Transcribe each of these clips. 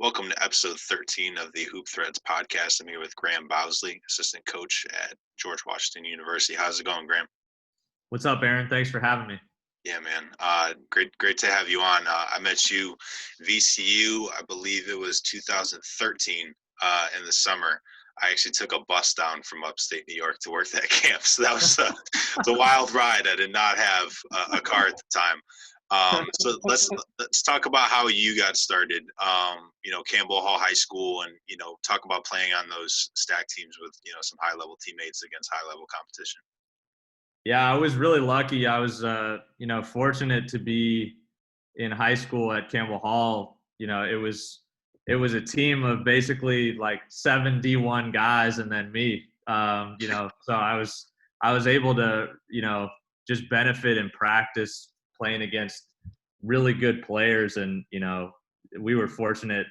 Welcome to episode 13 of the Hoop Threads podcast. I'm here with Graham Bousley, assistant coach at George Washington University. How's it going, Graham? What's up, Aaron? Thanks for having me. Yeah, man. Great to have you on. I met you VCU, I believe it was 2013 in the summer. I actually took a bus down from upstate New York to work that camp. So that was a wild ride. I did not have a car at the time. So let's talk about how you got started. Campbell Hall High School, and talk about playing on those stack teams with some high level teammates against high level competition. Yeah, I was really lucky. I was fortunate to be in high school at Campbell Hall. It was a team of basically like 7 D1 guys and then me. So I was able to just benefit in practice playing against really good players, and we were fortunate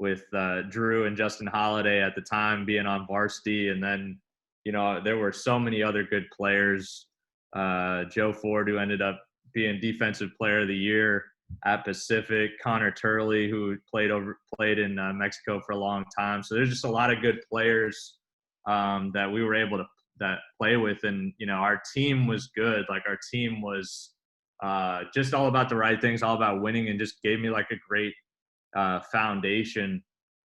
with Drew and Justin Holiday at the time being on varsity, and then there were so many other good players. Joe Ford, who ended up being Defensive Player of the Year at Pacific, Connor Turley, who played in Mexico for a long time. So there's just a lot of good players that we were able to play with, and our team was good. Like, our team was just all about the right things, all about winning, and just gave me like a great foundation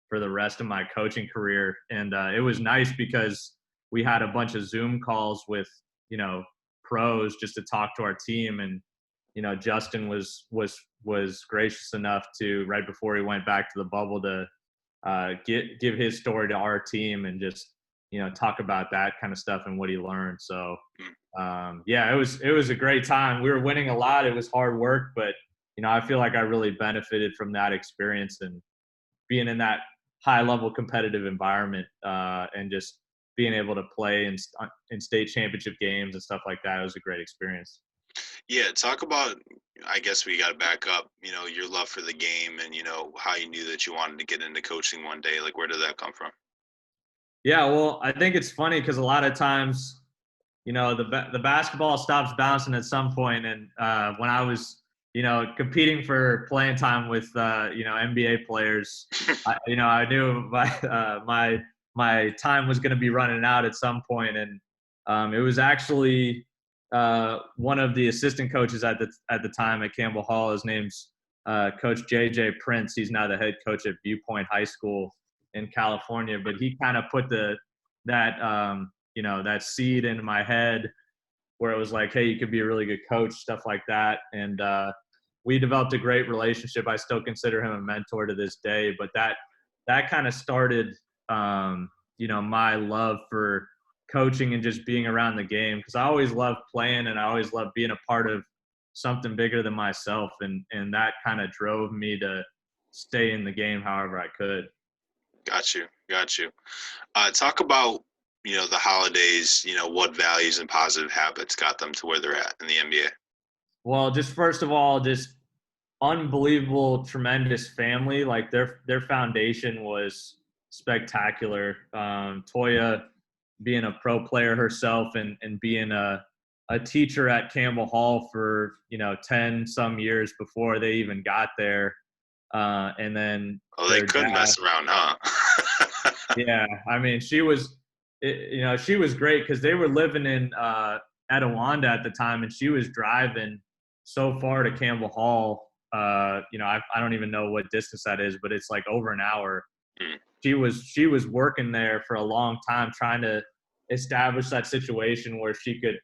for the rest of my coaching career. And it was nice because we had a bunch of Zoom calls with pros just to talk to our team, and Justin was gracious enough to, right before he went back to the bubble, to give his story to our team and just talk about that kind of stuff and what he learned. So it was a great time. We were winning a lot. It was hard work, but I feel like I really benefited from that experience and being in that high level competitive environment, and just being able to play in state championship games and stuff like that. It was a great experience. Yeah, talk about, I guess we got to back up, your love for the game and, how you knew that you wanted to get into coaching one day. Like, where did that come from? Yeah, well, I think it's funny because a lot of times, the basketball stops bouncing at some point. And when I was, competing for playing time with, NBA players, I knew my time was going to be running out at some point. And it was actually one of the assistant coaches at the time at Campbell Hall. His name's Coach JJ Prince. He's now the head coach at Viewpoint High School in California. But he kind of put that seed into my head where it was like, hey, you could be a really good coach, stuff like that. And we developed a great relationship. I still consider him a mentor to this day. But that kind of started my love for coaching and just being around the game, because I always loved playing and I always loved being a part of something bigger than myself, and that kind of drove me to stay in the game however I could. Got you. Talk about the holidays, what values and positive habits got them to where they're at in the NBA. Well, just first of all, just unbelievable, tremendous family. Like, their foundation was spectacular. Toya being a pro player herself and being a teacher at Campbell Hall for 10 some years before they even got there, and then they couldn't mess around, huh? Yeah, I mean, she was great because they were living in Etowanda at the time, and she was driving so far to Campbell Hall. I don't even know what distance that is, but it's like over an hour. She was working there for a long time trying to establish that situation where she could,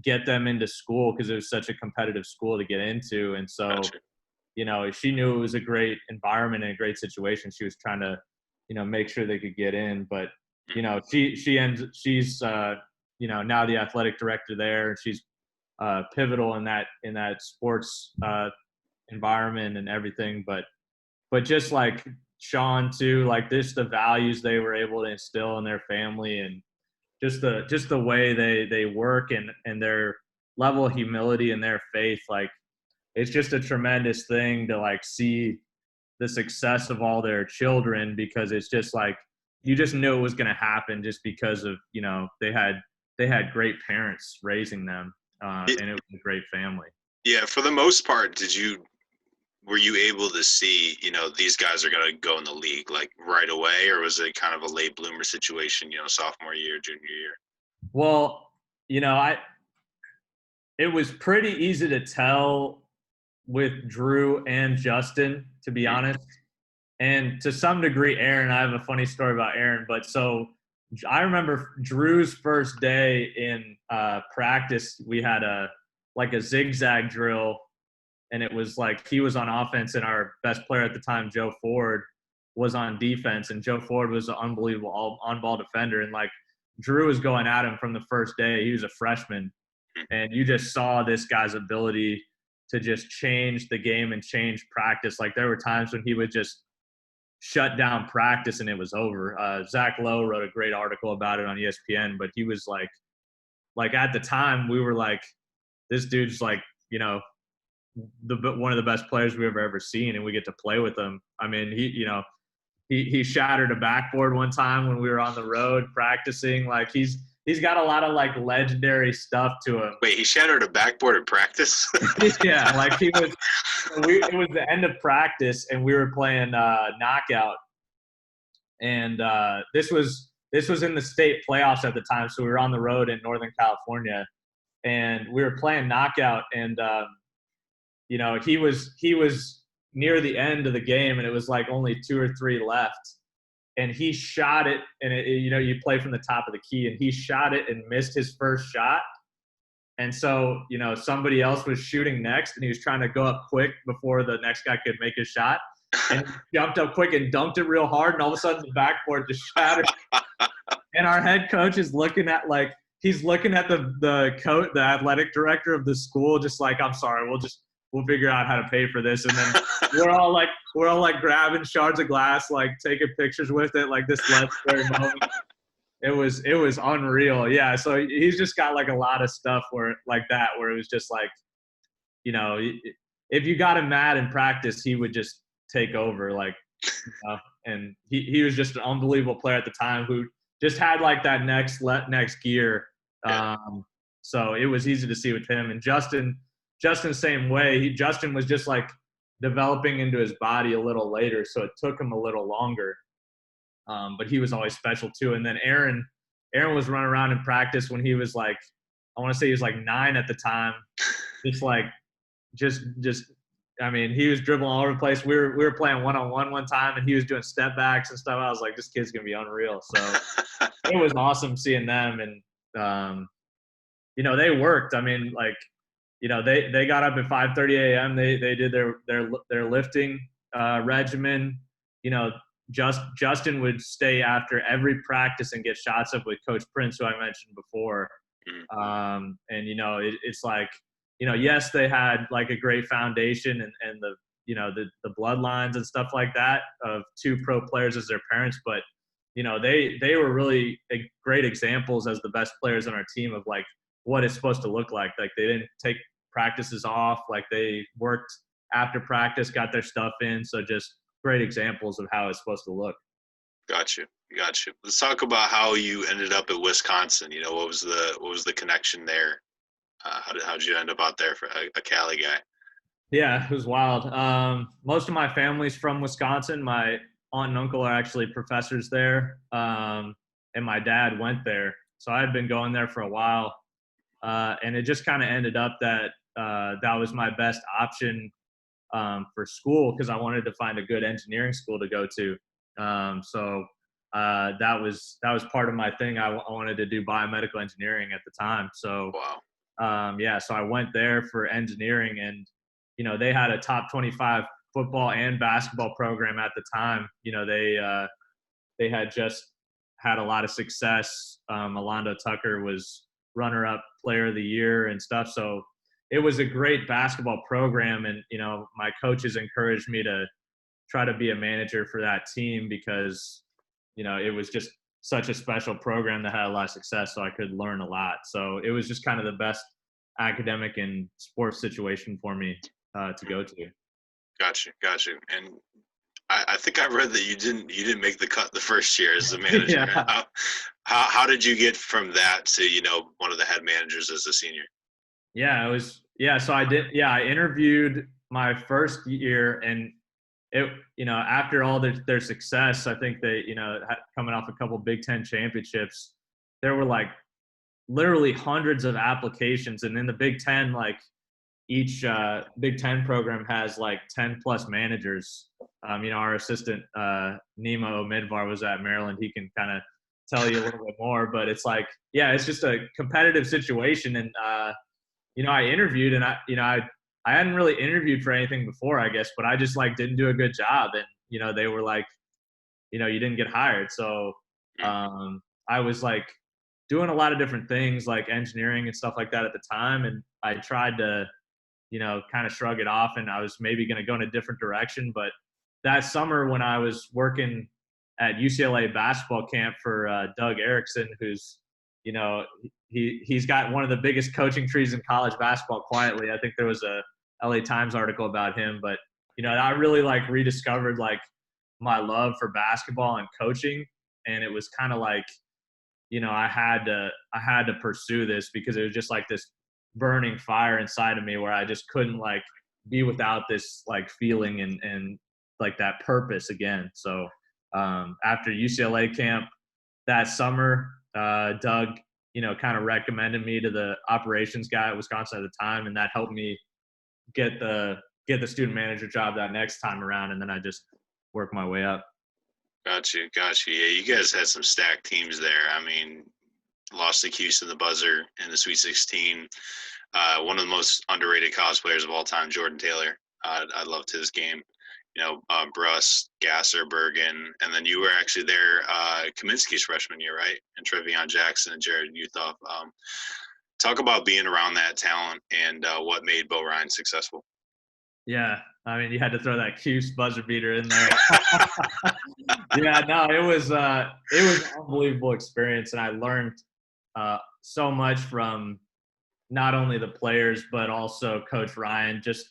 get them into school, because it was such a competitive school to get into. And so, Gotcha. She knew it was a great environment and a great situation. She was trying to, make sure they could get in. But, she's now the athletic director there. She's pivotal in that sports environment and everything. But just like Sean too, like the values they were able to instill in their family, and just the way they work and their level of humility and their faith. Like, it's just a tremendous thing to like see the success of all their children, because it's just like, you just knew it was going to happen just because of, they had great parents raising them, and it was a great family. Yeah. For the most part, did you were you able to see, these guys are going to go in the league like right away, or was it kind of a late bloomer situation, sophomore year, junior year? Well, it was pretty easy to tell with Drew and Justin, to be honest. And to some degree, Aaron. I have a funny story about Aaron. But so I remember Drew's first day in practice, we had a zigzag drill, and it was like he was on offense, and our best player at the time, Joe Ford, was on defense. And Joe Ford was an unbelievable on-ball defender. And like Drew was going at him from the first day. He was a freshman. And you just saw this guy's ability to just change the game and change practice. Like there were times when he would just shut down practice and it was over. Zach Lowe wrote a great article about it on ESPN, but he was like at the time we were like, this dude's like, one of the best players we've ever seen, and we get to play with him. I mean, he shattered a backboard one time when we were on the road practicing. Like he's got a lot of like legendary stuff to him. Wait, he shattered a backboard in practice? Yeah, like it was the end of practice and we were playing knockout. And this was in the state playoffs at the time. So we were on the road in Northern California and we were playing knockout, and he was near the end of the game and it was like only 2 or 3 left. And he shot it, and you play from the top of the key, and he shot it and missed his first shot. And so, somebody else was shooting next, and he was trying to go up quick before the next guy could make his shot. And he jumped up quick and dunked it real hard, and all of a sudden the backboard just shattered. And our head coach is looking at the athletic director of the school, just like, I'm sorry, we'll figure out how to pay for this. And then we're all like grabbing shards of glass, like taking pictures with it, like this legendary moment. It was unreal. Yeah. So he's just got like a lot of stuff where it was just like, if you got him mad in practice, he would just take over, and he was just an unbelievable player at the time who just had like that next gear. Yeah. So it was easy to see with him. And Justin, same way. Justin was just like developing into his body a little later, so it took him a little longer. But he was always special too. And then Aaron was running around in practice when he was like, I want to say he was like 9 at the time. I mean, he was dribbling all over the place. We were playing one-on-one one time, and he was doing step backs and stuff. I was like, this kid's gonna be unreal. So it was awesome seeing them, and they worked. I mean, like, they got up at 5:30 a.m. They did their lifting regimen. Justin would stay after every practice and get shots up with Coach Prince, who I mentioned before. And it's like, yes, they had like a great foundation and the bloodlines and stuff like that of 2 pro players as their parents, but they were really great examples as the best players on our team of like what it's supposed to look like. Like they didn't take practices off, like they worked after practice, got their stuff in. So just great examples of how it's supposed to look. Got you. Let's talk about how you ended up at Wisconsin. What was the connection there? How'd you end up out there for a Cali guy? Yeah, it was wild. Most of my family's from Wisconsin. My aunt and uncle are actually professors there, and my dad went there. So I had been going there for a while, and it just kind of ended up that that was my best option for school because I wanted to find a good engineering school to go to. So that was part of my thing. I wanted to do biomedical engineering at the time. So wow. So I went there for engineering, and they had a top 25 football and basketball program at the time. They had just had a lot of success. Alondo Tucker was runner-up player of the year and stuff. So it was a great basketball program. And, my coaches encouraged me to try to be a manager for that team because, it was just such a special program that had a lot of success. So I could learn a lot. So it was just kind of the best academic and sports situation for me to go to. Gotcha. And I think I read that you didn't make the cut the first year as a manager. Yeah. How did you get from that to, one of the head managers as a senior? Yeah, it was, so I did. Yeah, I interviewed my first year, and it, after all their success, I think they, coming off a couple Big Ten championships, there were like literally hundreds of applications. And in the Big Ten, like each Big Ten program has like 10 plus managers. Our assistant, Nemo Midvar, was at Maryland. He can kind of tell you a little bit more, but it's like, yeah, it's just a competitive situation. And, I interviewed, and I hadn't really interviewed for anything before, I guess, but I just like didn't do a good job. And, they were like, you didn't get hired. So I was like doing a lot of different things like engineering and stuff like that at the time. And I tried to, kind of shrug it off, and I was maybe going to go in a different direction. But that summer when I was working at UCLA basketball camp for Doug Erickson, who's, he's got one of the biggest coaching trees in college basketball quietly. I think there was a LA Times article about him, but, I really like rediscovered like my love for basketball and coaching. And it was kind of like, I had to pursue this because it was just like this burning fire inside of me where I just couldn't like be without this like feeling and like that purpose again. So after UCLA camp that summer, Doug, kind of recommended me to the operations guy at Wisconsin at the time, and that helped me get the student manager job that next time around, and then I just worked my way up. Got you. Yeah, you guys had some stacked teams there. I mean, lost to Houston the buzzer in the Sweet 16. One of the most underrated college players of all time, Jordan Taylor. I loved his game. Bruss, Gasser, Bergen, and then you were actually there Kaminsky's freshman year, right? And Trevion Jackson and Jared Uthoff. Talk about being around that talent and what made Bo Ryan successful. Yeah, I mean, you had to throw that Cuse buzzer beater in there. Yeah, no, it was an unbelievable experience, and I learned so much from not only the players but also Coach Ryan. Just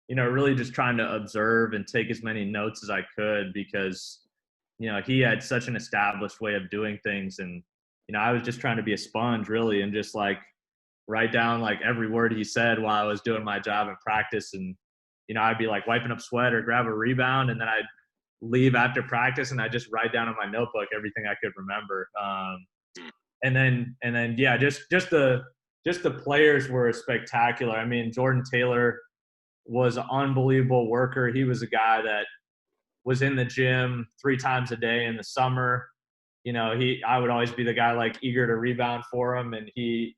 really just trying to observe and take as many notes as I could because he had such an established way of doing things, and I was just trying to be a sponge really and just like write down like every word he said while I was doing my job in practice. And I'd be like wiping up sweat or grab a rebound, and then I'd leave after practice and I just write down on my notebook everything I could remember. And then yeah, just the players were spectacular. I mean, Jordan Taylor was an unbelievable worker. He was a guy that was in the gym 3 times a day in the summer. I would always be the guy like eager to rebound for him, and we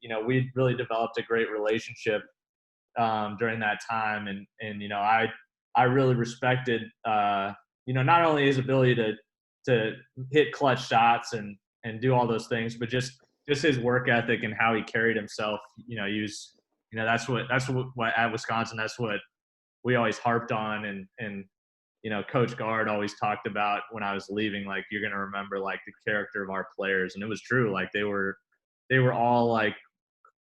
really developed a great relationship during that time. And I really respected not only his ability to hit clutch shots and do all those things, but just his work ethic and how he carried himself. He was that's what at Wisconsin, that's what we always harped on. And Coach Gard always talked about when I was leaving, like, you're going to remember like the character of our players. And it was true. Like they were all like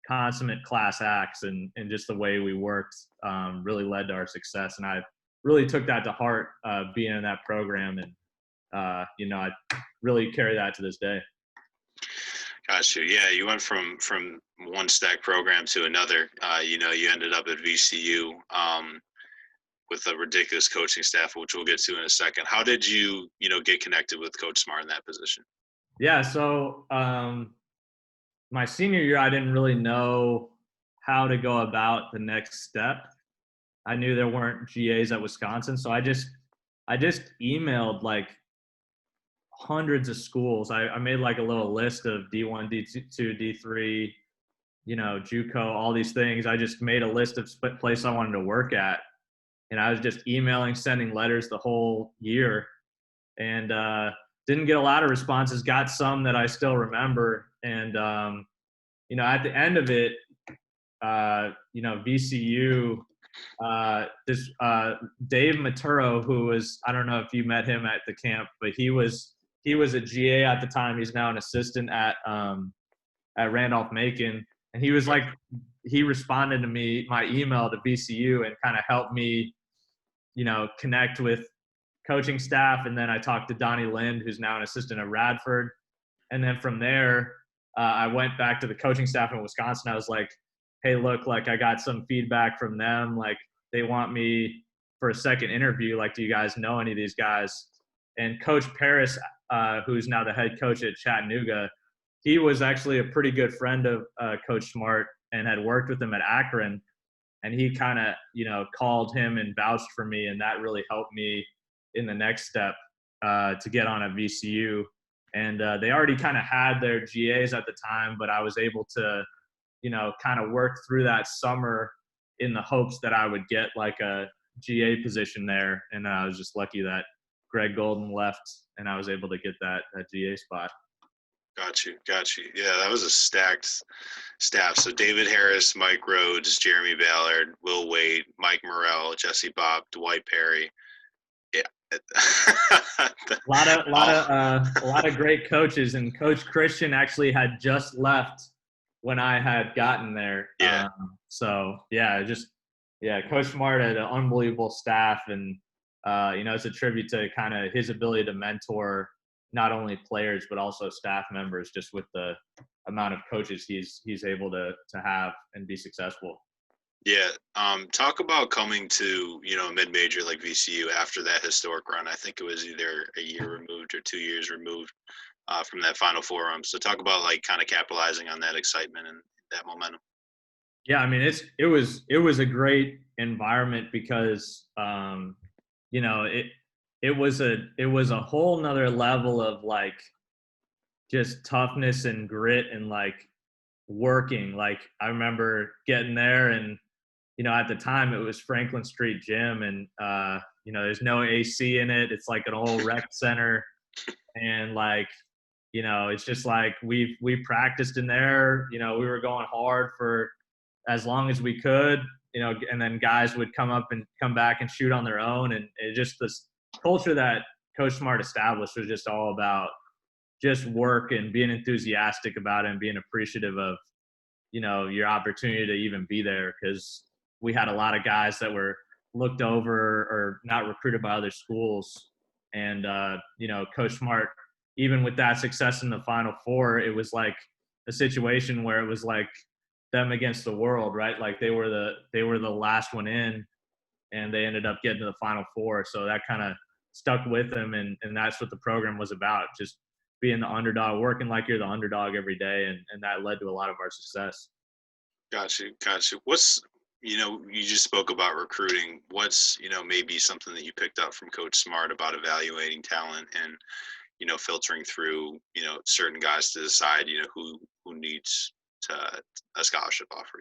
consummate class acts, and just the way we worked really led to our success. And I really took that to heart being in that program. And, I really carry that to this day. Gotcha. Yeah, you went from one stack program to another. You ended up at VCU with a ridiculous coaching staff, which we'll get to in a second. How did you, get connected with Coach Smart in that position? Yeah, so my senior year, I didn't really know how to go about the next step. I knew there weren't GAs at Wisconsin, so I just emailed like hundreds of schools. I made like a little list of D1, D2, D3, JUCO, all these things. I just made a list of places I wanted to work at, and I was just emailing, sending letters the whole year, and didn't get a lot of responses. Got some that I still remember, and at the end of it, VCU. This Dave Maturo, who was, I don't know if you met him at the camp, but he was a GA at the time. He's now an assistant at Randolph-Macon, and he was like, he responded to my email to VCU and kind of helped me, connect with coaching staff. And then I talked to Donnie Lind, who's now an assistant at Radford. And then from there, I went back to the coaching staff in Wisconsin. I was like, hey, look, like I got some feedback from them. Like they want me for a second interview, like, do you guys know any of these guys? And Coach Paris, who's now the head coach at Chattanooga, he was actually a pretty good friend of Coach Smart and had worked with him at Akron. And he kind of, called him and vouched for me. And that really helped me in the next step to get on at VCU. And they already kind of had their GAs at the time, but I was able to, kind of work through that summer in the hopes that I would get like a GA position there. And I was just lucky that Greg Golden left and I was able to get that GA spot. Got you. Yeah, that was a stacked staff. So David Harris, Mike Rhodes, Jeremy Ballard, Will Wade, Mike Morrell, Jesse Bob, Dwight Perry. Yeah. a lot of great coaches, and Coach Christian actually had just left when I had gotten there. Yeah. Coach Smart had an unbelievable staff, and it's a tribute to kind of his ability to mentor not only players but also staff members, just with the amount of coaches he's able to have and be successful. Yeah. Talk about coming to, a mid-major like VCU after that historic run. I think it was either a year removed or 2 years removed from that Final Four run. So talk about like kind of capitalizing on that excitement and that momentum. Yeah, I mean, it was a great environment because it was a whole nother level of like just toughness and grit and like working. Like, I remember getting there, and at the time it was Franklin Street Gym, and there's no AC in it. It's like an old rec center, and like, it's just like we practiced in there. We were going hard for as long as we could, and then guys would come back and shoot on their own. And it just, this culture that Coach Smart established was just all about just work and being enthusiastic about it and being appreciative of, your opportunity to even be there. Because we had a lot of guys that were looked over or not recruited by other schools. And, Coach Smart, even with that success in the Final Four, it was like a situation where it was like them against the world, right? Like they were the last one in, and they ended up getting to the Final Four. So that kind of stuck with them, and that's what the program was about, just being the underdog, working like you're the underdog every day, and that led to a lot of our success. Gotcha. What's, you just spoke about recruiting. What's, maybe something that you picked up from Coach Smart about evaluating talent and, filtering through, certain guys to decide, who needs a scholarship offer,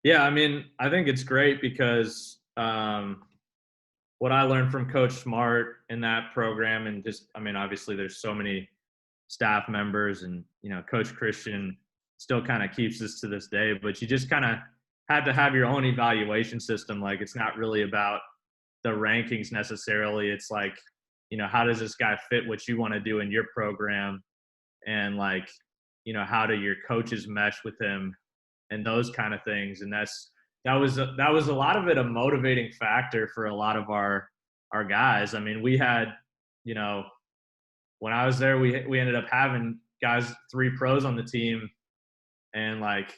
Yeah, I mean, I think it's great because what I learned from Coach Smart in that program, and just, I mean, obviously there's so many staff members, and, Coach Christian still kind of keeps this to this day, but you just kind of had to have your own evaluation system. Like, it's not really about the rankings necessarily. It's like, how does this guy fit what you want to do in your program? And like, how do your coaches mesh with him and those kind of things. And that was a lot of it, a motivating factor for a lot of our guys. I mean, we had, when I was there, we ended up having guys, 3 pros on the team, and like,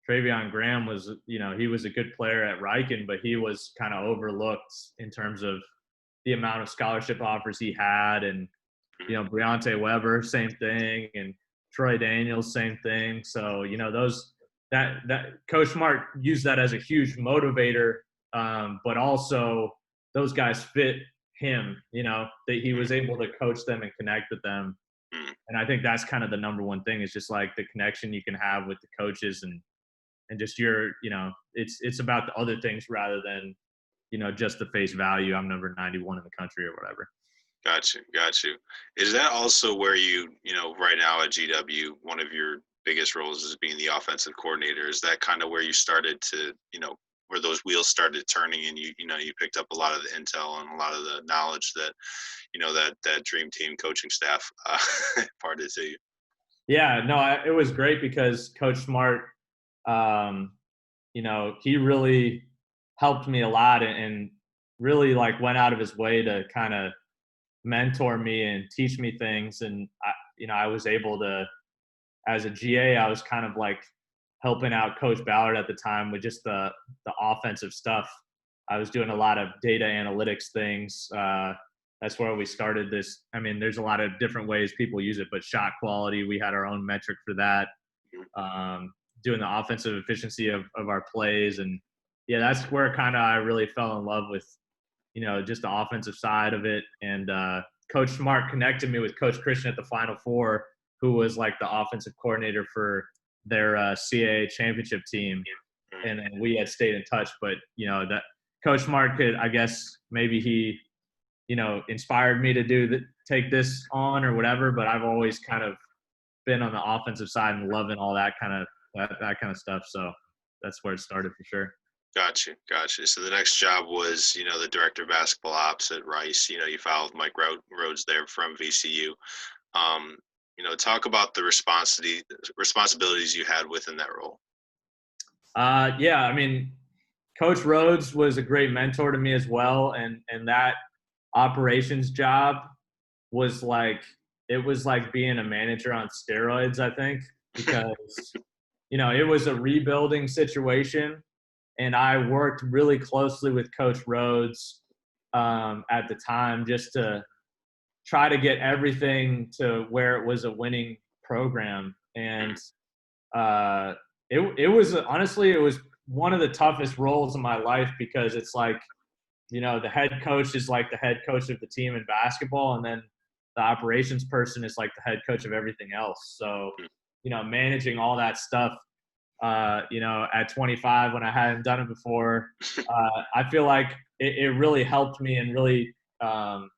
Travion Graham was, he was a good player at Riken, but he was kind of overlooked in terms of the amount of scholarship offers he had. And, Briante Weber, same thing. And Troy Daniels, same thing. So, that Coach Smart used that as a huge motivator, but also those guys fit him, that he was able to coach them and connect with them. And I think that's kind of the number one thing, is just like the connection you can have with the coaches, and just it's about the other things rather than, just the face value. I'm number 91 in the country or whatever. Got you. Is that also where you right now at GW, one of your biggest roles is being the offensive coordinator? Is that kind of where you started to, where those wheels started turning, and you picked up a lot of the intel and a lot of the knowledge that, that dream team coaching staff imparted to you? Yeah, no, it was great because Coach Smart, he really helped me a lot, and really like went out of his way to kind of mentor me and teach me things. And I was able to, as a GA, I was kind of like helping out Coach Ballard at the time with just the offensive stuff. I was doing a lot of data analytics things. That's where we started this. I mean, there's a lot of different ways people use it, but shot quality, we had our own metric for that. Doing the offensive efficiency of our plays. And yeah, that's where kind of I really fell in love with, just the offensive side of it. And Coach Smart connected me with Coach Christian at the Final Four, who was like the offensive coordinator for their CAA championship team. And then we had stayed in touch, but that Coach Smart could, I guess, maybe he, inspired me to take this on or whatever, but I've always kind of been on the offensive side and loving all that kind of stuff. So that's where it started for sure. Gotcha. So the next job was, the director of basketball ops at Rice. You followed Mike Rhodes there from VCU. Talk about the responsibilities you had within that role. Yeah, I mean, Coach Rhodes was a great mentor to me as well, and that operations job was like being a manager on steroids, I think, because it was a rebuilding situation, and I worked really closely with Coach Rhodes at the time just to try to get everything to where it was a winning program. And it was honestly, it was one of the toughest roles in my life, because it's like, the head coach is like the head coach of the team in basketball, and then the operations person is like the head coach of everything else. So, managing all that stuff, at 25 when I hadn't done it before, I feel like it really helped me and really, kind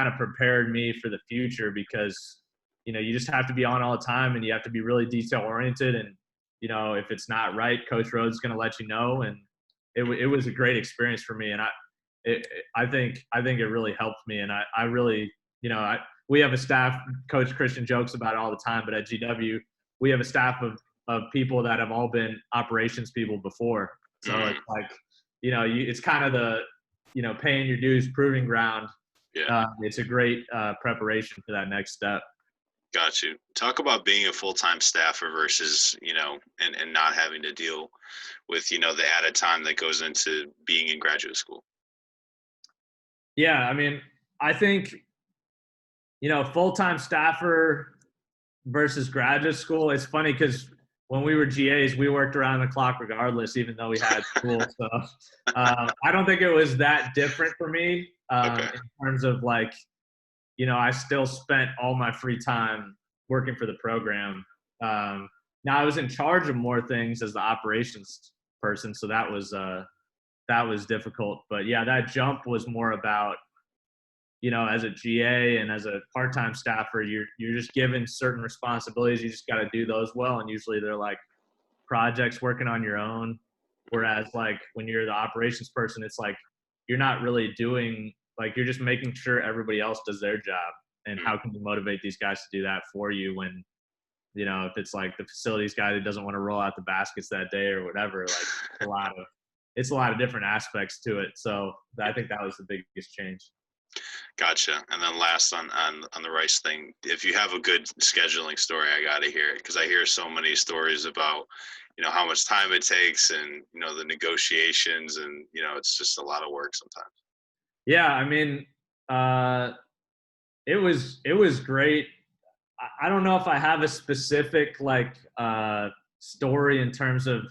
of prepared me for the future, because, you just have to be on all the time, and you have to be really detail oriented. And, if it's not right, Coach Rhodes is going to let you know. And it was a great experience for me. And I think it really helped me. And I really, we have a staff, Coach Christian jokes about it all the time, but at GW, we have a staff of people that have all been operations people before. So it's like, it's kind of the, paying your dues, proving ground. Yeah. It's a great preparation for that next step. Got you. Talk about being a full-time staffer versus, and not having to deal with, the added time that goes into being in graduate school. Yeah, I mean, I think, full-time staffer versus graduate school, it's funny because when we were GAs, we worked around the clock regardless, even though we had school. So I don't think it was that different for me in terms of like, I still spent all my free time working for the program. Now I was in charge of more things as the operations person, so that was difficult. But yeah, that jump was more about, as a GA and as a part-time staffer, you're just given certain responsibilities. You just got to do those well, and usually they're like projects working on your own. Whereas like when you're the operations person, it's like you're not really doing, like, you're just making sure everybody else does their job. And how can you motivate these guys to do that for you when, if it's like the facilities guy that doesn't want to roll out the baskets that day or whatever, like it's a lot of different aspects to it. So I think that was the biggest change. Gotcha. And then last on the Rice thing, if you have a good scheduling story, I got to hear it, because I hear so many stories about, how much time it takes and, the negotiations, and, it's just a lot of work sometimes. Yeah, I mean, it was great. I don't know if I have a specific story in terms of,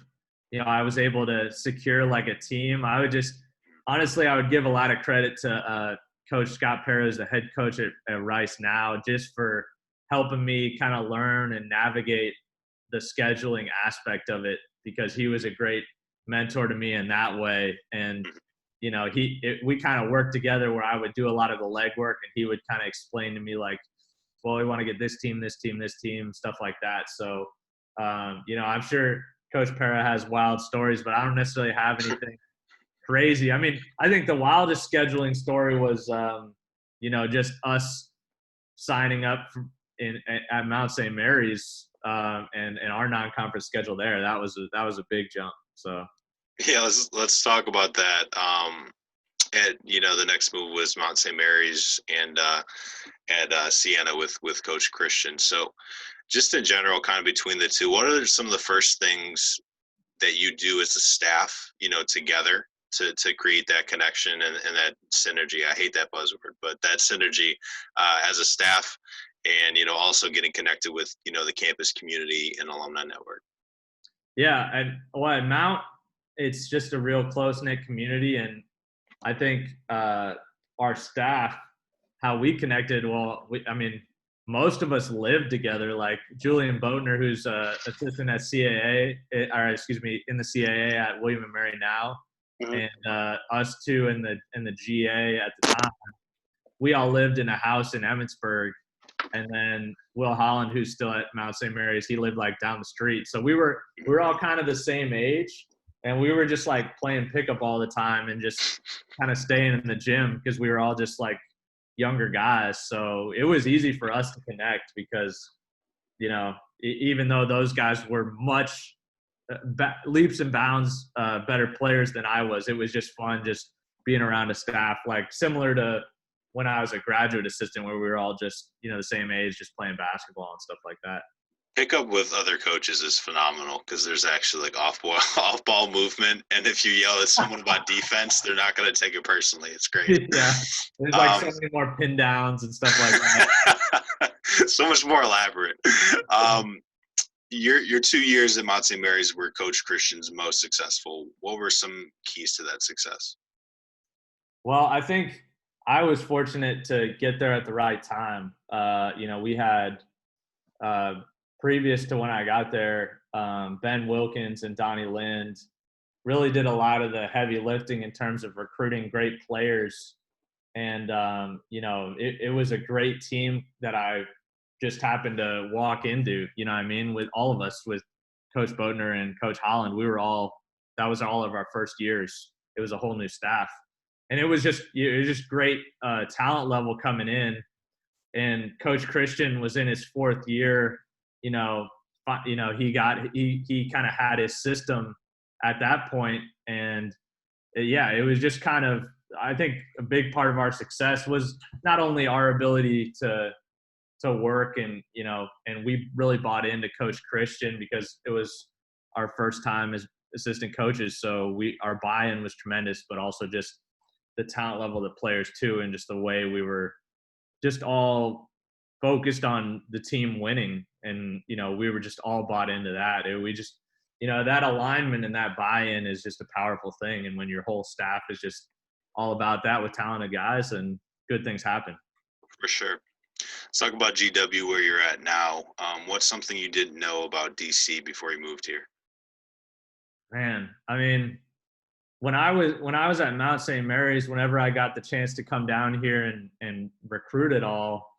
I was able to secure like a team. I would just, honestly, I would give a lot of credit to Coach Scott Perez, the head coach at Rice now, just for helping me kind of learn and navigate the scheduling aspect of it, because he was a great mentor to me in that way. And we kind of worked together where I would do a lot of the legwork, and he would kind of explain to me like, well, we want to get this team, stuff like that. So, I'm sure Coach Para has wild stories, but I don't necessarily have anything crazy. I mean, I think the wildest scheduling story was, just us signing up at Mount St. Mary's and our non-conference schedule there. That was a big jump. So. Yeah, let's talk about that. The next move was Mount St. Mary's and at Siena with Coach Christian. So, just in general, kind of between the two, what are some of the first things that you do as a staff, together to create that connection and that synergy. I hate that buzzword, but that synergy as a staff, and also getting connected with the campus community and alumni network. Yeah, and at Mount, it's just a real close-knit community, and I think our staff, how we connected, most of us lived together. Like Julian Boatner, who's assistant at CAA, in the CAA at William and Mary now, and us two in the GA at the time. We all lived in a house in Emmitsburg, and then Will Holland, who's still at Mount St. Mary's, he lived like down the street. So we were all kind of the same age, and we were just like playing pickup all the time and just kind of staying in the gym because we were all just like younger guys. So it was easy for us to connect because, even though those guys were much leaps and bounds better players than I was, it was just fun just being around a staff like similar to when I was a graduate assistant, where we were all just, the same age, just playing basketball and stuff like that. Pick up with other coaches is phenomenal because there's actually like off-ball movement, and if you yell at someone about defense, they're not going to take it personally. It's great. Yeah, there's like so many more pin downs and stuff like that. So much more elaborate. Your 2 years at Mount St. Mary's were Coach Christian's most successful. What were some keys to that success? Well, I think I was fortunate to get there at the right time. We had previous to when I got there, Ben Wilkins and Donnie Lind really did a lot of the heavy lifting in terms of recruiting great players. And, it was a great team that I just happened to walk into, with all of us, with Coach Boatner and Coach Holland. That was all of our first years. It was a whole new staff. And it was just great talent level coming in. And Coach Christian was in his fourth year. He kind of had his system at that point. And it was just kind of, I think a big part of our success was not only our ability to work and we really bought into Coach Christian because it was our first time as assistant coaches. So our buy-in was tremendous, but also just the talent level of the players too. And just the way we were just all focused on the team winning. And, we were just all bought into that. That alignment and that buy-in is just a powerful thing. And when your whole staff is just all about that with talented guys, and good things happen. For sure. Let's talk about GW, where you're at now. What's something you didn't know about DC before you moved here? Man, when I was at Mount St. Mary's, whenever I got the chance to come down here and recruit it all,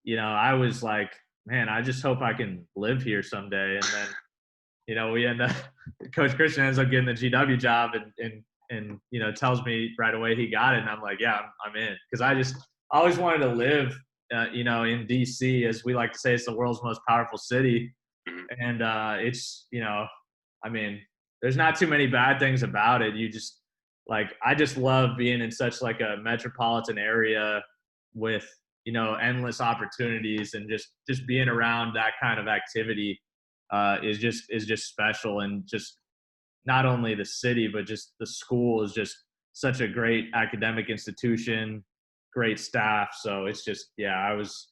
I was like, man, I just hope I can live here someday. And then, we end up, Coach Christian ends up getting the GW job and tells me right away he got it. And I'm like, yeah, I'm in. Because I always wanted to live, in DC, as we like to say, it's the world's most powerful city. And it's, there's not too many bad things about it. I just love being in such like a metropolitan area with, endless opportunities, and just being around that kind of activity is just special. And just not only the city, but just the school is just such a great academic institution, great staff. So it's just, I was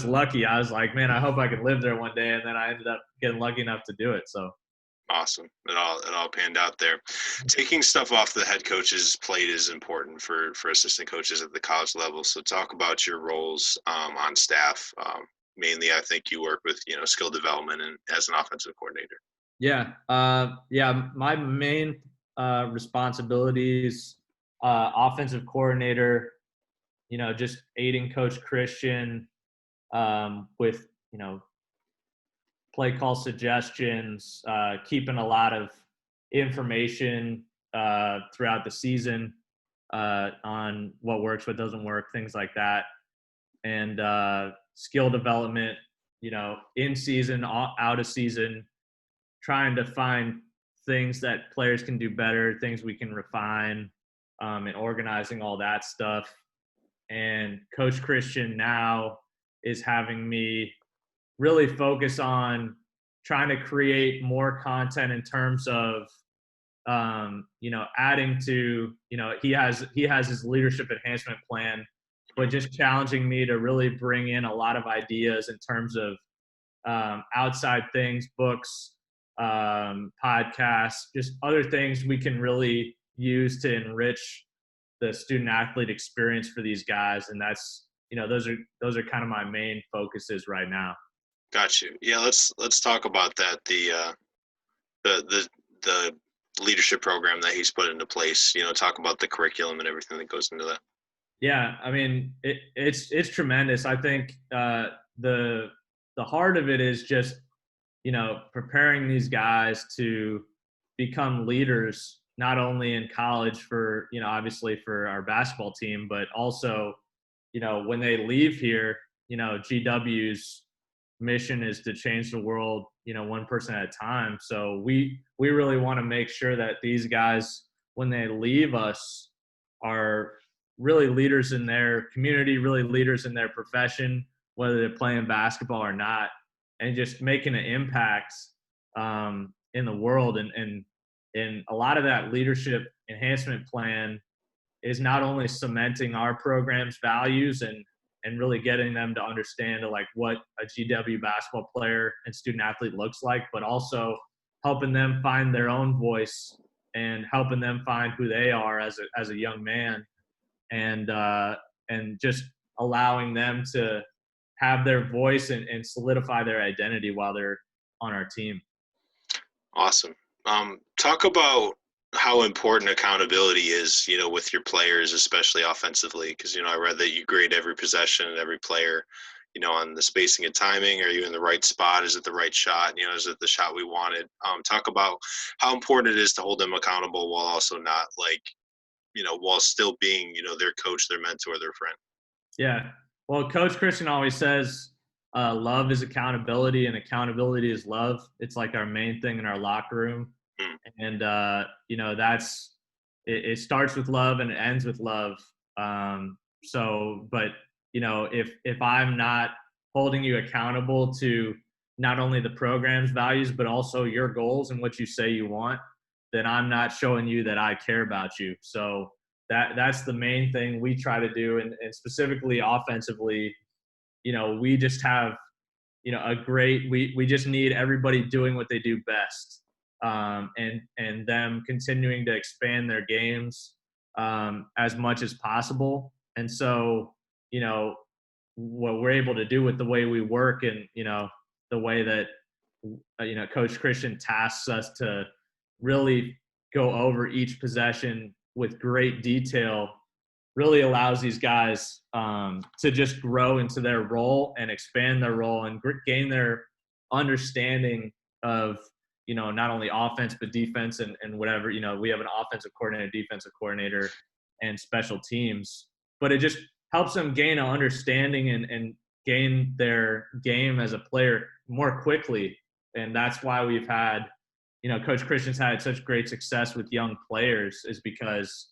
lucky. I was like, man, I hope I can live there one day. And then I ended up getting lucky enough to do it. So. Awesome. It all panned out there. Taking stuff off the head coach's plate is important for assistant coaches at the college level. So talk about your roles on staff. Mainly, I think you work with, skill development and as an offensive coordinator. Yeah. My main responsibilities, offensive coordinator, just aiding Coach Christian with, play call suggestions, keeping a lot of information throughout the season on what works, what doesn't work, things like that. And skill development, in season, out of season, trying to find things that players can do better, things we can refine, and organizing all that stuff. And Coach Christian now is having me really focus on trying to create more content in terms of adding to, he has his leadership enhancement plan, but just challenging me to really bring in a lot of ideas in terms of outside things, books, podcasts, just other things we can really use to enrich the student athlete experience for these guys. And that's, those are kind of my main focuses right now. Got you. Yeah, let's talk about that. The leadership program that he's put into place. Talk about the curriculum and everything that goes into that. Yeah, I mean, it's tremendous. I think the heart of it is just preparing these guys to become leaders, not only in college for obviously for our basketball team, but also when they leave here, GW's mission is to change the world, one person at a time. So we really want to make sure that these guys, when they leave us, are really leaders in their community, really leaders in their profession, whether they're playing basketball or not, and just making an impact in the world. And a lot of that leadership enhancement plan is not only cementing our program's values and really getting them to understand like what a GW basketball player and student athlete looks like, but also helping them find their own voice and helping them find who they are as a young man, and just allowing them to have their voice and solidify their identity while they're on our team. Awesome. Talk about how important accountability is, with your players, especially offensively, because, I read that you grade every possession and every player, on the spacing and timing. Are you in the right spot? Is it the right shot? Is it the shot we wanted? Talk about how important it is to hold them accountable while also not while still being, their coach, their mentor, their friend. Yeah. Well, Coach Christian always says, love is accountability and accountability is love. It's like our main thing in our locker room. And, it starts with love and it ends with love. But if I'm not holding you accountable to not only the program's values, but also your goals and what you say you want, then I'm not showing you that I care about you. So that's the main thing we try to do. And specifically offensively, we just have, we just need everybody doing what they do best. And them continuing to expand their games as much as possible. And so, what we're able to do with the way we work and, the way that, Coach Christian tasks us to really go over each possession with great detail really allows these guys to just grow into their role and expand their role and gain their understanding of, not only offense, but defense and whatever. We have an offensive coordinator, defensive coordinator, and special teams. But it just helps them gain an understanding and gain their game as a player more quickly. And that's why we've had, Coach Christian's had such great success with young players, is because,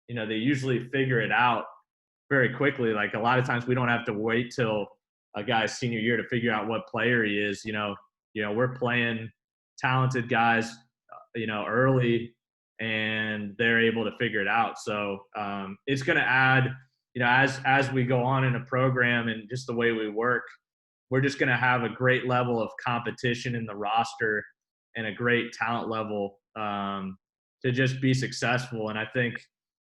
they usually figure it out very quickly. Like a lot of times we don't have to wait till a guy's senior year to figure out what player he is. We're playing talented guys, early, and they're able to figure it out. So it's going to add, as we go on in a program and just the way we work, we're just going to have a great level of competition in the roster and a great talent level to just be successful. And I think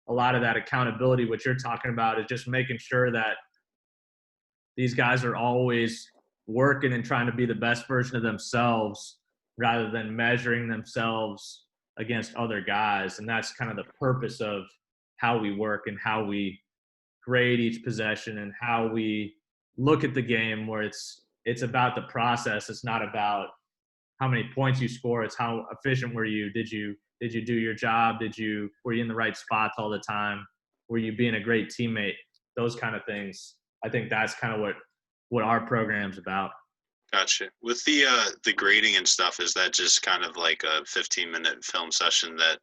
a lot of that accountability, what you're talking about, is just making sure that these guys are always working and trying to be the best version of themselves rather than measuring themselves against other guys. And that's kind of the purpose of how we work and how we grade each possession and how we look at the game, where it's about the process. It's not about how many points you score. It's how efficient were you? Did you do your job? Were you in the right spots all the time? Were you being a great teammate? Those kind of things. I think that's kind of what our program's about. Gotcha. With the grading and stuff, is that just kind of like a 15-minute film session that,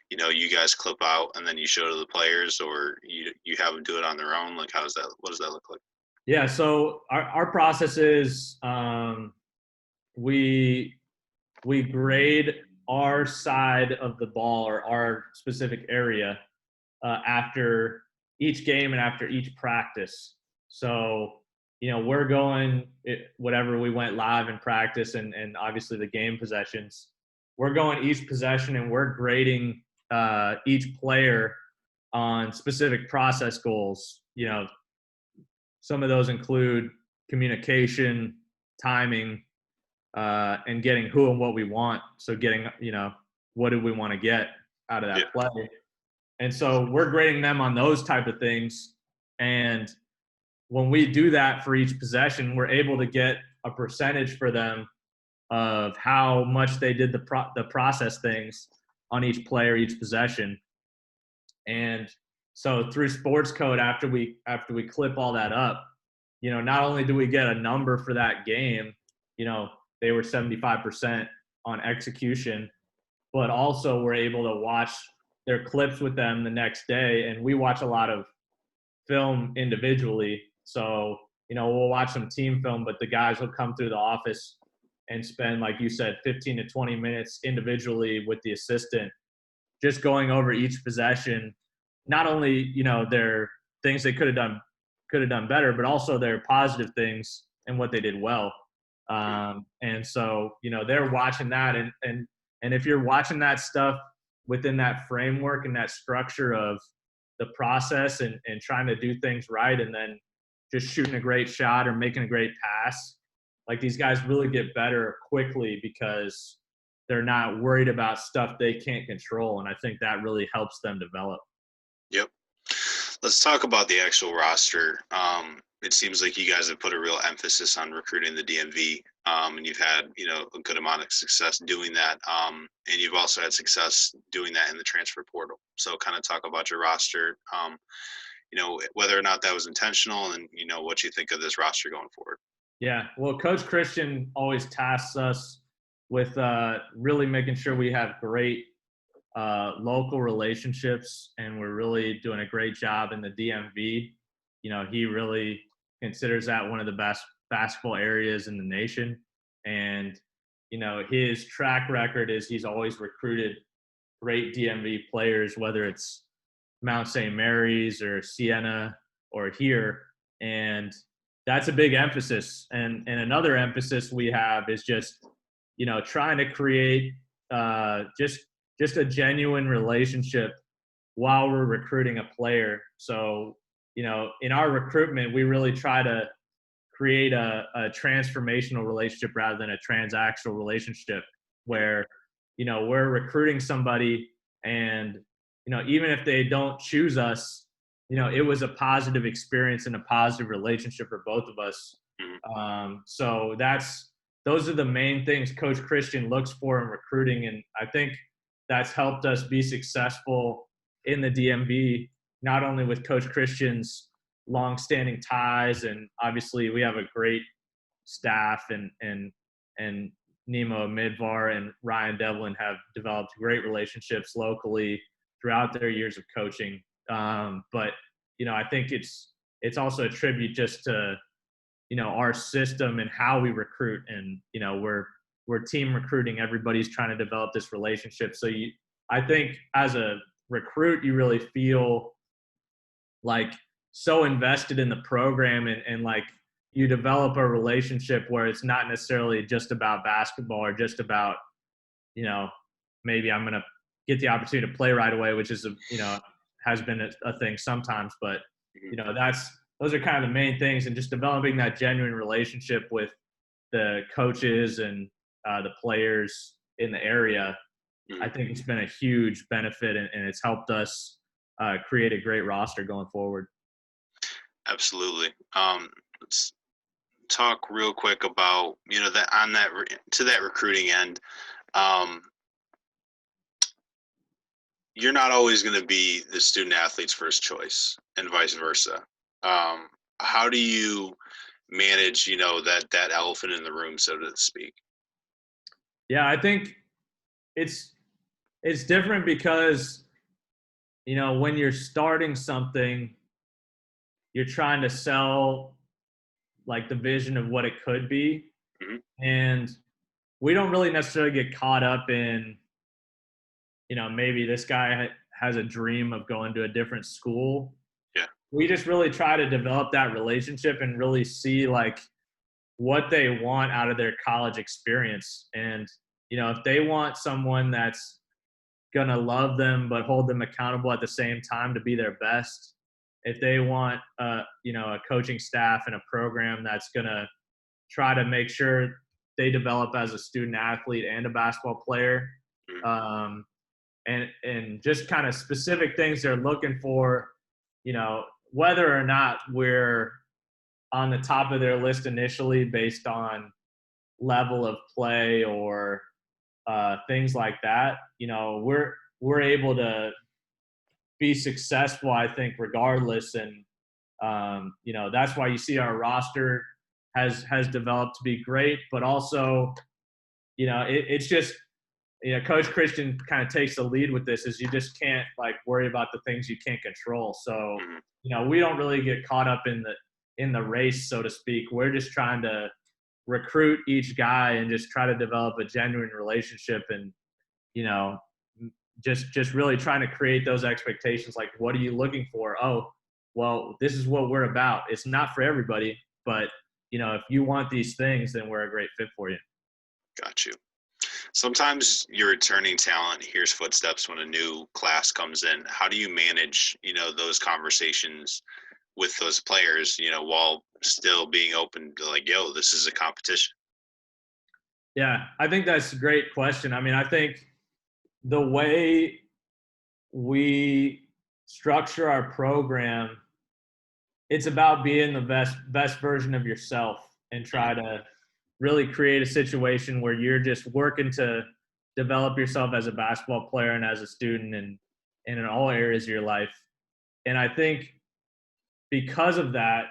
you guys clip out and then you show to the players, or you have them do it on their own? Like, what does that look like? Yeah. So our process is, we grade our side of the ball or our specific area after each game and after each practice. So, we're going whatever we went live in practice and obviously the game possessions. We're going each possession and we're grading each player on specific process goals. Some of those include communication, timing, and getting who and what we want. So getting, what do we want to get out of that play? And so we're grading them on those type of things. And when we do that for each possession, we're able to get a percentage for them of how much they did the process things on each player, each possession. And so through sports code, after we clip all that up, not only do we get a number for that game, they were 75% on execution, but also we're able to watch their clips with them the next day. And we watch a lot of film individually. So, we'll watch some team film, but the guys will come through the office and spend, like you said, 15 to 20 minutes individually with the assistant, just going over each possession, not only, their things they could have done better, but also their positive things and what they did well. And so, they're watching that and if you're watching that stuff within that framework and that structure of the process and trying to do things right, and then just shooting a great shot or making a great pass, like these guys really get better quickly because they're not worried about stuff they can't control. And I think that really helps them develop. Yep. Let's talk about the actual roster. It seems like you guys have put a real emphasis on recruiting the DMV, and you've had, a good amount of success doing that. And you've also had success doing that in the transfer portal. So kind of talk about your roster, whether or not that was intentional and, what you think of this roster going forward. Yeah. Well, Coach Christian always tasks us with really making sure we have great local relationships, and we're really doing a great job in the DMV. He really considers that one of the best basketball areas in the nation. And, his track record is he's always recruited great DMV players, whether it's Mount St. Mary's or Siena or here. And that's a big emphasis. And another emphasis we have is just, trying to create just a genuine relationship while we're recruiting a player. So, in our recruitment, we really try to create a transformational relationship rather than a transactional relationship where, we're recruiting somebody and, even if they don't choose us, it was a positive experience and a positive relationship for both of us. So those are the main things Coach Christian looks for in recruiting. And I think that's helped us be successful in the DMV, not only with Coach Christian's long-standing ties, and obviously we have a great staff, and Nemo Midvar and Ryan Devlin have developed great relationships locally throughout their years of coaching. But I think it's also a tribute just to our system and how we recruit, and we're team recruiting. Everybody's trying to develop this relationship. So I think as a recruit, you really feel like so invested in the program, and like you develop a relationship where it's not necessarily just about basketball or just about, maybe I'm going to get the opportunity to play right away, which is, has been a thing sometimes, but those are kind of the main things, and just developing that genuine relationship with the coaches and the players in the area. I think it's been a huge benefit, and it's helped us create a great roster going forward. Absolutely. Let's talk real quick about, to that recruiting end. You're not always going to be the student athlete's first choice, and vice versa. How do you manage, that elephant in the room, so to speak? Yeah, I think it's different because, when you're starting something, you're trying to sell like the vision of what it could be. And we don't really necessarily get caught up in, maybe this guy has a dream of going to a different school. Yeah. We just really try to develop that relationship and really see like what they want out of their college experience. And, if they want someone that's going to love them but hold them accountable at the same time to be their best, if they want a coaching staff and a program that's going to try to make sure they develop as a student athlete and a basketball player, and just kind of specific things they're looking for, whether or not we're on the top of their list initially based on level of play or things like that, we're able to be successful, I think, regardless. And, that's why you see our roster has developed to be great, but also, it's just, Coach Christian kind of takes the lead with this, is you just can't like worry about the things you can't control. So, we don't really get caught up in the race, so to speak. We're just trying to recruit each guy and just try to develop a genuine relationship, and, just really trying to create those expectations. Like, what are you looking for? Oh, well, this is what we're about. It's not for everybody, but, if you want these things, then we're a great fit for you. Got you. Sometimes your returning talent hears footsteps when a new class comes in. How do you manage, those conversations with those players, while still being open to like, yo, this is a competition? Yeah, I think that's a great question. I mean, I think the way we structure our program, it's about being the best version of yourself and try to really create a situation where you're just working to develop yourself as a basketball player and as a student, and in all areas of your life. And I think because of that,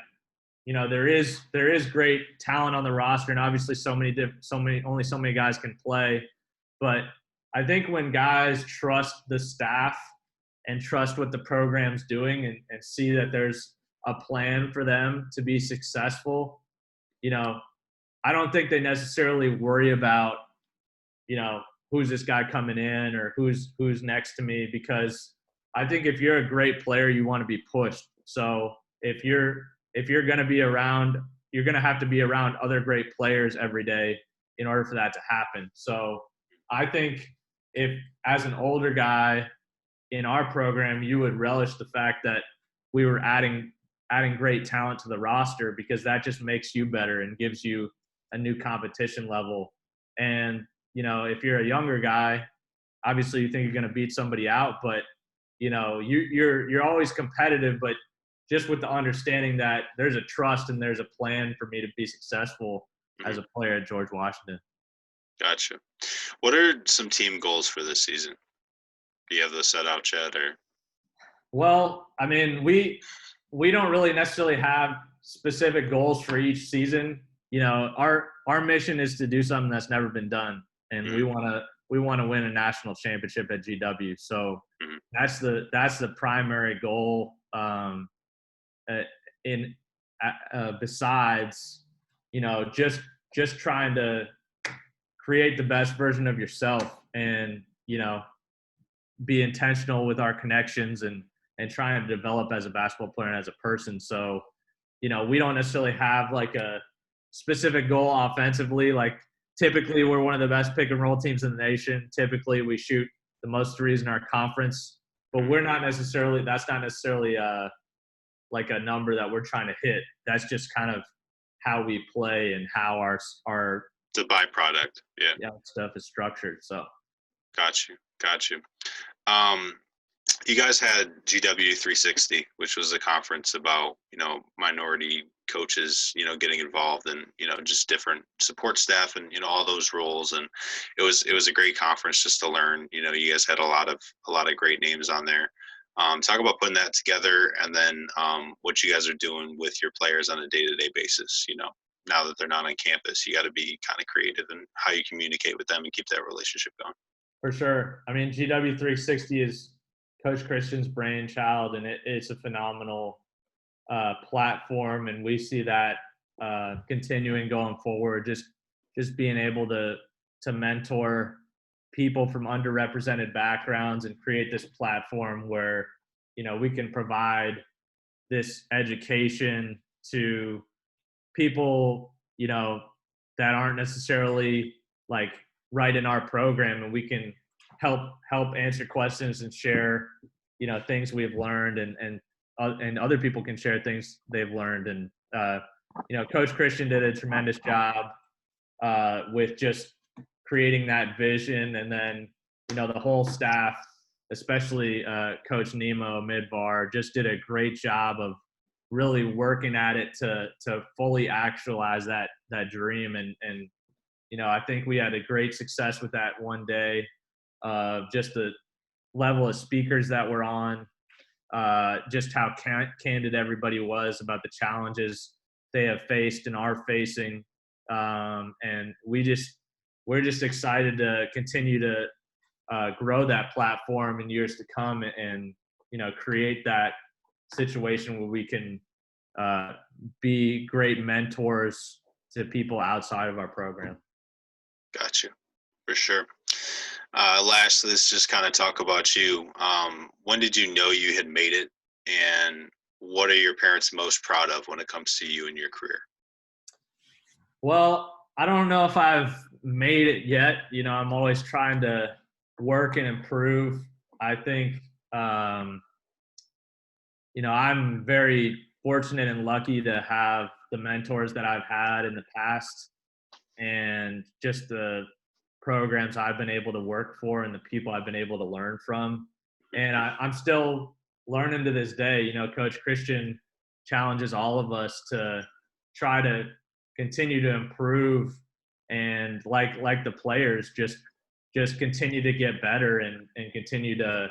there is great talent on the roster, and obviously only so many guys can play. But I think when guys trust the staff and trust what the program's doing, and see that there's a plan for them to be successful, I don't think they necessarily worry about, who's this guy coming in or who's next to me, because I think if you're a great player, you want to be pushed. So if you're going to be around, you're going to have to be around other great players every day in order for that to happen. So I think if, as an older guy in our program, you would relish the fact that we were adding great talent to the roster, because that just makes you better and gives you a new competition level. And, if you're a younger guy, obviously you think you're going to beat somebody out, but, you're always competitive, but just with the understanding that there's a trust and there's a plan for me to be successful as a player at George Washington. Gotcha. What are some team goals for this season? Do you have those set out yet, or? Well, I mean, we don't really necessarily have specific goals for each season. Our mission is to do something that's never been done, and we want to win a national championship at GW. So that's the primary goal. Besides, just trying to create the best version of yourself, and be intentional with our connections, and trying to develop as a basketball player and as a person. So, we don't necessarily have like a specific goal offensively. Like, typically we're one of the best pick and roll teams in the nation. Typically we shoot the most threes in our conference, but that's not necessarily like a number that we're trying to hit. That's just kind of how we play and how our it's a byproduct. Yeah, stuff is structured. So got you. You guys had GW 360, which was a conference about, minority coaches, getting involved, and, just different support staff, and, all those roles. And it was a great conference just to learn. You guys had a lot of great names on there. Talk about putting that together, and then what you guys are doing with your players on a day-to-day basis. Now that they're not on campus, you got to be kind of creative in how you communicate with them and keep that relationship going. For sure. I mean, GW 360 is Coach Christian's brainchild, and it's a phenomenal platform, and we see that continuing going forward. Just being able to mentor people from underrepresented backgrounds and create this platform where, we can provide this education to people, that aren't necessarily like right in our program, and we can help answer questions and share, things we've learned, and other people can share things they've learned. And, Coach Christian did a tremendous job with just creating that vision. And then, the whole staff, especially Coach Nemo Midbar, just did a great job of really working at it to fully actualize that dream. And I think we had a great success with that one day. Just the level of speakers that were on, just how candid everybody was about the challenges they have faced and are facing. And we're just excited to continue to grow that platform in years to come, and create that situation where we can be great mentors to people outside of our program. Gotcha, for sure. Lastly, let's just kind of talk about you. When did you know you had made it, and what are your parents most proud of when it comes to you and your career? Well, I don't know if I've made it yet. I'm always trying to work and improve. I think, I'm very fortunate and lucky to have the mentors that I've had in the past, and just the programs I've been able to work for and the people I've been able to learn from. And I'm still learning to this day. Coach Christian challenges all of us to try to continue to improve, and like the players, just continue to get better, and continue to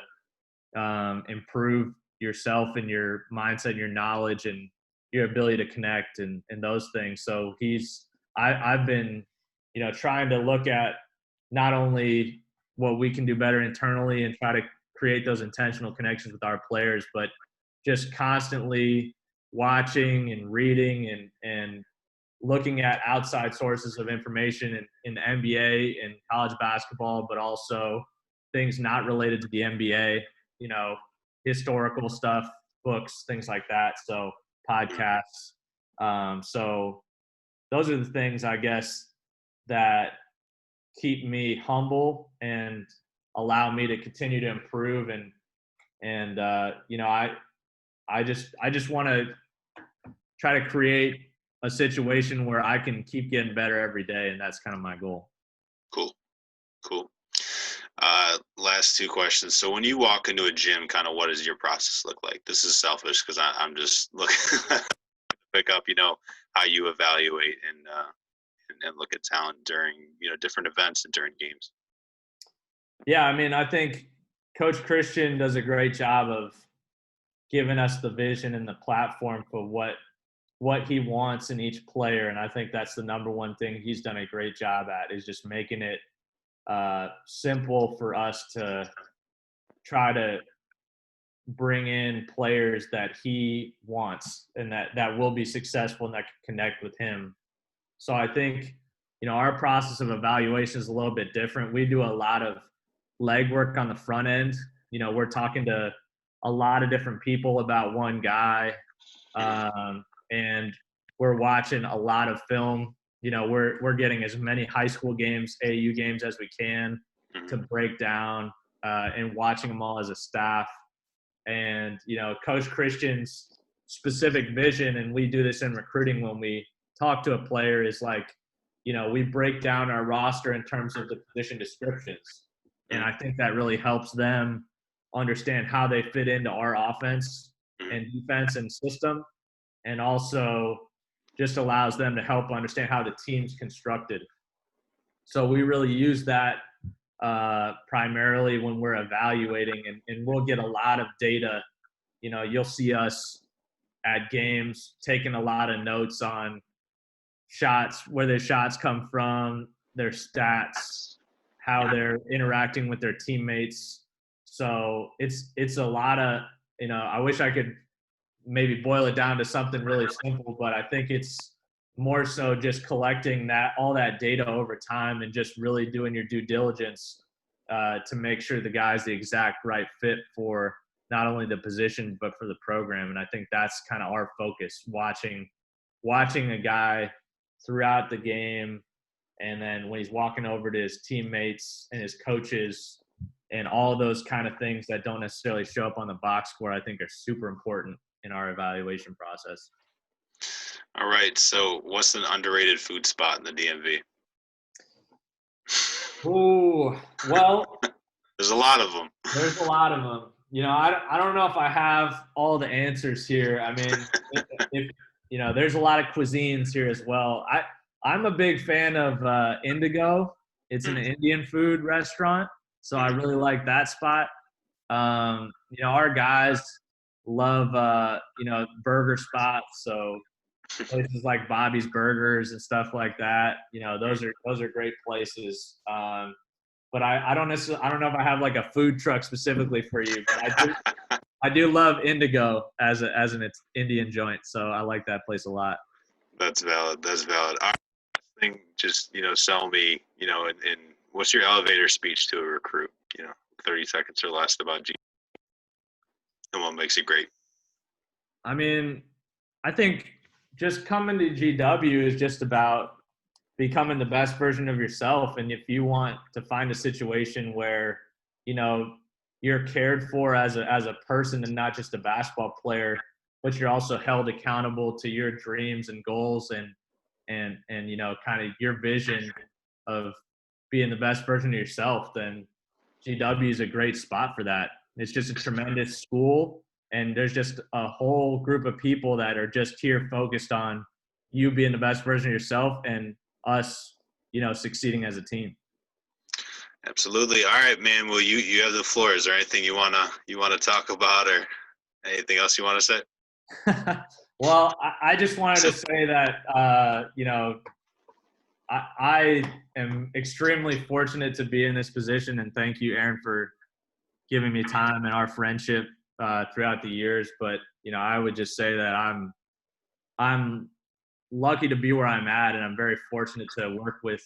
improve yourself and your mindset and your knowledge and your ability to connect and those things. So I've been, trying to look at not only what we can do better internally and try to create those intentional connections with our players, but just constantly watching and reading and looking at outside sources of information in the NBA and college basketball, but also things not related to the NBA, historical stuff, books, things like that. So podcasts. So those are the things, I guess, that keep me humble and allow me to continue to improve. And I just want to try to create a situation where I can keep getting better every day. And that's kind of my goal. Cool. Last two questions. So when you walk into a gym, kind of what does your process look like? This is selfish because I'm just looking to pick up, how you evaluate and look at talent during, different events and during games. Yeah, I think Coach Christian does a great job of giving us the vision and the platform for what he wants in each player. And I think that's the number one thing he's done a great job at, is just making it simple for us to try to bring in players that he wants and that will be successful and that can connect with him. So I think, our process of evaluation is a little bit different. We do a lot of legwork on the front end. We're talking to a lot of different people about one guy, and we're watching a lot of film. We're getting as many high school games, AAU games as we can to break down, and watching them all as a staff. And, Coach Christian's specific vision, and we do this in recruiting when we talk to a player, is like, we break down our roster in terms of the position descriptions. And I think that really helps them understand how they fit into our offense and defense and system, and also just allows them to help understand how the team's constructed. So we really use that primarily when we're evaluating, and we'll get a lot of data. You'll see us at games taking a lot of notes on shots, where their shots come from, their stats, how they're interacting with their teammates. So it's a lot of, I wish I could maybe boil it down to something really simple, but I think it's more so just collecting all that data over time and just really doing your due diligence to make sure the guy's the exact right fit for not only the position but for the program. And I think that's kind of our focus, watching a guy throughout the game, and then when he's walking over to his teammates and his coaches and all those kind of things that don't necessarily show up on the box score, I think are super important in our evaluation process. All right. So what's an underrated food spot in the DMV? Oh, well, There's a lot of them. there's a lot of them. You know, I don't know if I have all the answers here. I mean, if you know, there's a lot of cuisines here as well. I'm a big fan of Indigo. It's an Indian food restaurant, so I really like that spot. You know, our guys love you know, burger spots, so places like Bobby's Burgers and stuff like that. You know, those are great places. But I don't necessarily, I don't know if I have like a food truck specifically for you, but I do love Indigo as an Indian joint, so I like that place a lot. That's valid. That's valid. All right, thing, just, you know, sell me, you know, and what's your elevator speech to a recruit? You know, 30 seconds or less about G and what makes it great. I mean, I think just coming to GW is just about becoming the best version of yourself. And if you want to find a situation where, you know, you're cared for as a person and not just a basketball player, but you're also held accountable to your dreams and goals and you know, kind of your vision of being the best version of yourself, then GW is a great spot for that. It's just a tremendous school, and there's just a whole group of people that are just here focused on you being the best version of yourself and us, you know, succeeding as a team. Absolutely. All right, man. Well, you have the floor. Is there anything you wanna talk about, or anything else you want to say? Well, I just wanted to say that, you know, I am extremely fortunate to be in this position, and thank you, Aaron, for giving me time and our friendship throughout the years. But, you know, I would just say that I'm lucky to be where I'm at, and I'm very fortunate to work with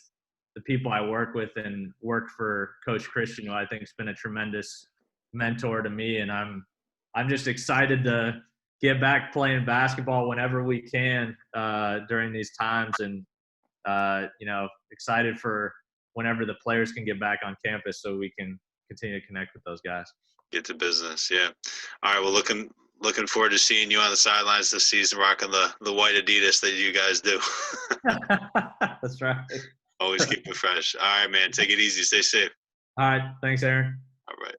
the people I work with and work for Coach Christian, who I think has been a tremendous mentor to me. And I'm just excited to get back playing basketball whenever we can during these times, and you know, excited for whenever the players can get back on campus so we can continue to connect with those guys. Get to business. Yeah. All right. Well, looking forward to seeing you on the sidelines this season, rocking the white Adidas that you guys do. That's right. Always keep it fresh. All right, man. Take it easy. Stay safe. All right. Thanks, Aaron. All right.